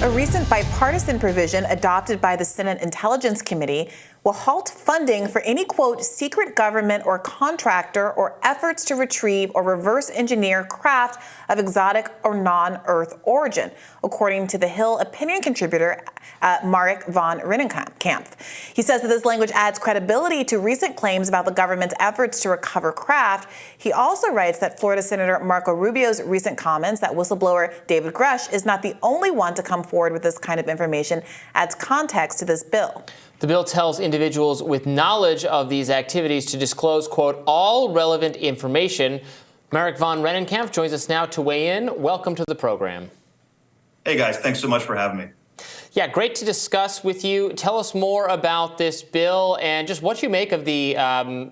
A recent bipartisan provision adopted by the Senate Intelligence Committee will halt funding for any, quote, secret government or contractor or efforts to retrieve or reverse engineer craft of exotic or non-Earth origin, according to the Hill opinion contributor Marik von Rennenkampff. He says that this language adds credibility to recent claims about the government's efforts to recover craft. He also writes that Florida Senator Marco Rubio's recent comments that whistleblower David Grusch is not the only one to come forward with this kind of information adds context to this bill. The bill tells individuals with knowledge of these activities to disclose, quote, all relevant information. Marik von Rennenkampff joins us now to weigh in. Welcome to the program. Hey, guys. Thanks so much for having me. Yeah, great to discuss with you. Tell us more about this bill and just what you make of the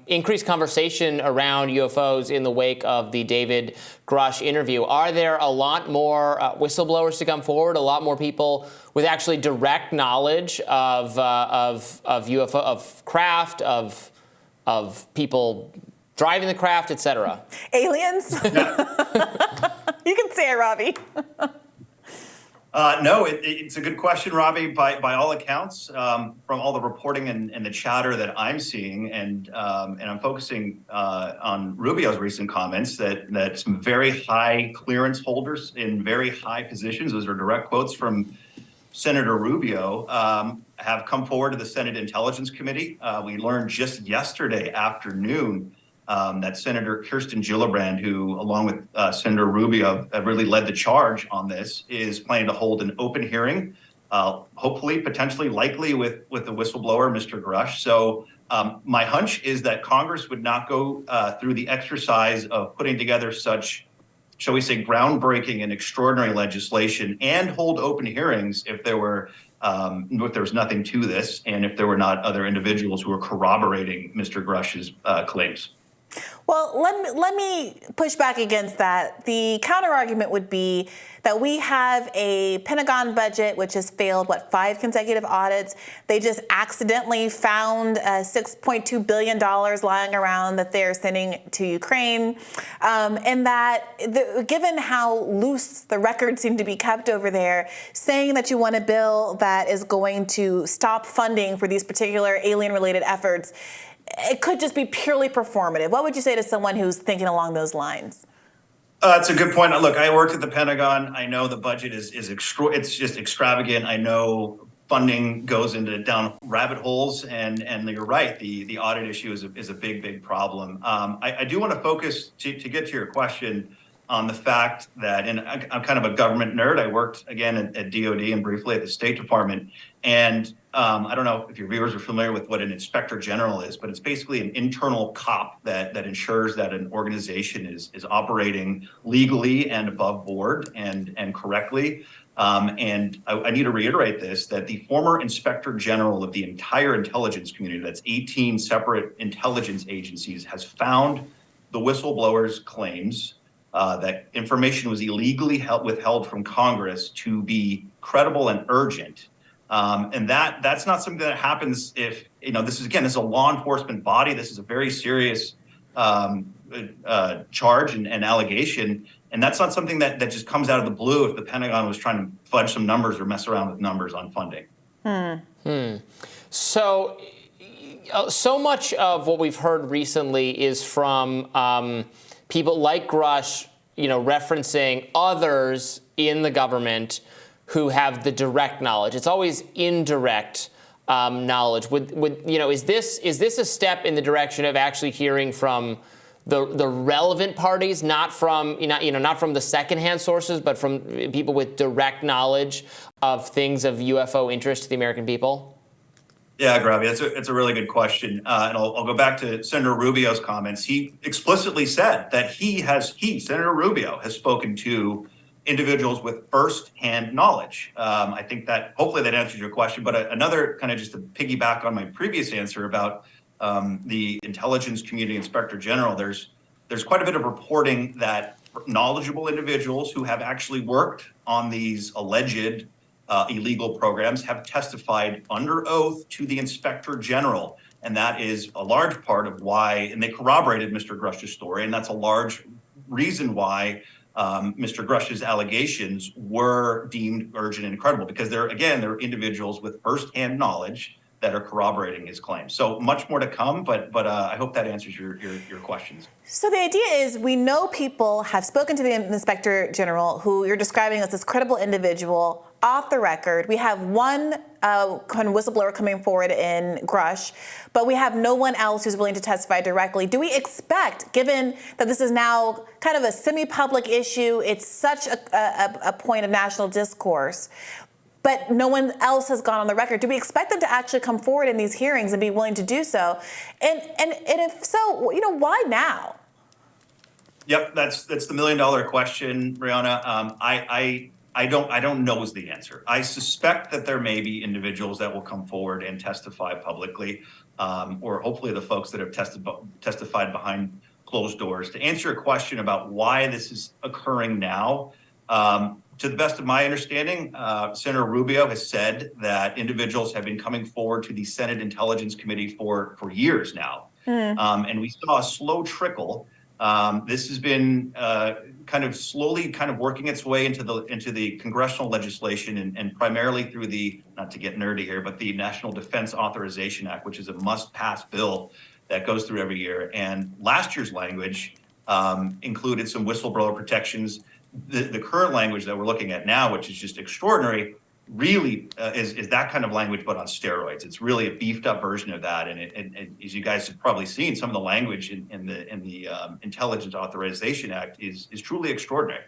increased conversation around UFOs in the wake of the David Grusch interview. Are there a lot more whistleblowers to come forward, a lot more people with actually direct knowledge of UFO, of craft, of people driving the craft, etc.? Aliens? You can say it, Robbie. No, it's a good question, Robbie. By all accounts, from all the reporting and the chatter that I'm seeing, and I'm focusing on Rubio's recent comments that some very high clearance holders in very high positions, those are direct quotes from Senator Rubio, have come forward to the Senate Intelligence Committee. We learned just yesterday afternoon that Senator Kirsten Gillibrand, who, along with Senator Rubio, have really led the charge on this, is planning to hold an open hearing, hopefully, potentially, likely with the whistleblower, Mr. Grusch. So my hunch is that Congress would not go through the exercise of putting together such, shall we say, groundbreaking and extraordinary legislation and hold open hearings if there was nothing to this and if there were not other individuals who were corroborating Mr. Grusch's claims. Well, let me push back against that. The counter argument would be that we have a Pentagon budget which has failed, 5 consecutive audits. They just accidentally found $6.2 billion lying around that they're sending to Ukraine. And that given how loose the records seem to be kept over there, saying that you want a bill that is going to stop funding for these particular alien-related efforts, it could just be purely performative. What would you say to someone who's thinking along those lines? It's a good point. Look, I worked at the Pentagon. I know the budget is it's just extravagant. I know funding goes down rabbit holes, and you're right. The audit issue is a big problem. I do want to focus to get to your question on the fact that, and I'm kind of a government nerd. I worked again at DOD and briefly at the State Department, and I don't know if your viewers are familiar with what an inspector general is, but it's basically an internal cop that ensures that an organization is operating legally and above board and correctly. And I need to reiterate this, that the former inspector general of the entire intelligence community, that's 18 separate intelligence agencies, has found the whistleblowers' claims that information was illegally withheld from Congress to be credible and urgent. And that's not something that happens if, this is a law enforcement body. This is a very serious charge and allegation. And that's not something that just comes out of the blue if the Pentagon was trying to fudge some numbers or mess around with numbers on funding. So much of what we've heard recently is from people like Grusch, referencing others in the government who have the direct knowledge. It's always indirect knowledge. Is this a step in the direction of actually hearing from the relevant parties, not from not from the secondhand sources, but from people with direct knowledge of things of UFO interest to the American people? Yeah, Gravi, it's a really good question. And I'll go back to Senator Rubio's comments. He explicitly said that Senator Rubio, has spoken to individuals with first-hand knowledge. I think that hopefully that answers your question. But another kind of just to piggyback on my previous answer about the intelligence community inspector general, there's quite a bit of reporting that knowledgeable individuals who have actually worked on these alleged illegal programs have testified under oath to the inspector general. And that is a large part of why, and they corroborated Mr. Grusch's story, and that's a large reason why Mr. Grusch's allegations were deemed urgent and credible because they're individuals with firsthand knowledge that are corroborating his claims. So much more to come, but I hope that answers your questions. So the idea is we know people have spoken to the Inspector General who you're describing as this credible individual off the record. We have one kind of whistleblower coming forward in Grusch, but we have no one else who's willing to testify directly. Do we expect, given that this is now kind of a semi-public issue, it's such a point of national discourse, but no one else has gone on the record, do we expect them to actually come forward in these hearings and be willing to do so? And if so, why now? Yep, that's the $1 million question, Brianna. I don't know is the answer. I suspect that there may be individuals that will come forward and testify publicly, or hopefully the folks that have testified behind closed doors. To answer your question about why this is occurring now, to the best of my understanding, Senator Rubio has said that individuals have been coming forward to the Senate Intelligence Committee for years now. And we saw a slow trickle. This has been kind of slowly working its way into the congressional legislation and primarily through the, not to get nerdy here, but the National Defense Authorization Act, which is a must-pass bill that goes through every year. And last year's language included some whistleblower protections. The current language that we're looking at now, which is just extraordinary, really is that kind of language, but on steroids. It's really a beefed up version of that. And as you guys have probably seen, some of the language in the Intelligence Authorization Act is truly extraordinary.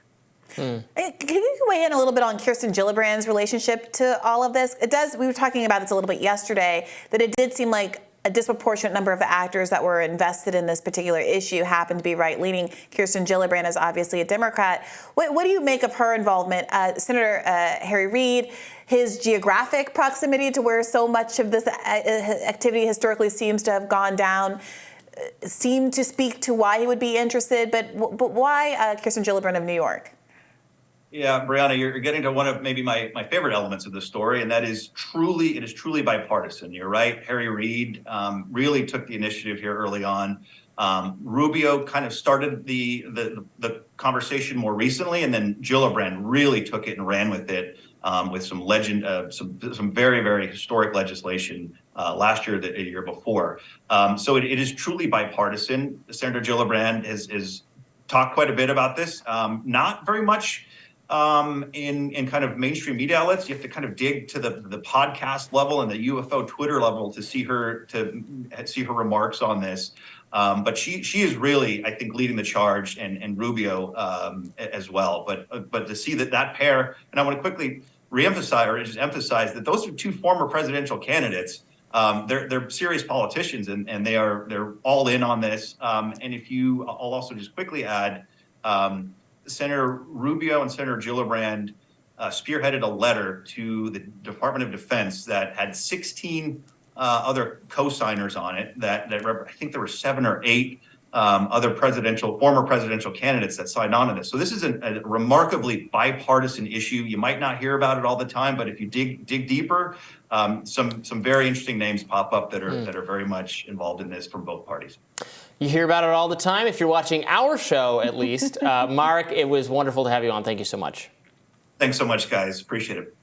Can you weigh in a little bit on Kirsten Gillibrand's relationship to all of this? We were talking about this a little bit yesterday, that it did seem like a disproportionate number of the actors that were invested in this particular issue happened to be right-leaning. Kirsten Gillibrand is obviously a Democrat. What do you make of her involvement? Senator Harry Reid, his geographic proximity to where so much of this activity historically seems to have gone down, seemed to speak to why he would be interested. But why Kirsten Gillibrand of New York? Yeah, Brianna, you're getting to one of maybe my favorite elements of the story, and that is it is truly bipartisan. You're right. Harry Reid really took the initiative here early on. Rubio kind of started the conversation more recently, and then Gillibrand really took it and ran with it with some very, very historic legislation last year, the year before. So it is truly bipartisan. Senator Gillibrand has talked quite a bit about this. Not very much in kind of mainstream media outlets. You have to kind of dig to the podcast level and the UFO Twitter level to see her remarks on this. But she is really, I think, leading the charge, and Rubio as well. But to see that pair, and I want to quickly emphasize that those are two former presidential candidates. They're serious politicians, and they're all in on this. And I'll also just quickly add. Senator Rubio and Senator Gillibrand spearheaded a letter to the Department of Defense that had 16 other co-signers on it. I think there were 7 or 8 other former presidential candidates that signed on to this. So this is a remarkably bipartisan issue. You might not hear about it all the time, but if you dig deeper, some very interesting names pop up that are very much involved in this from both parties. You hear about it all the time, if you're watching our show, at least. Marik, it was wonderful to have you on. Thank you so much. Thanks so much, guys. Appreciate it.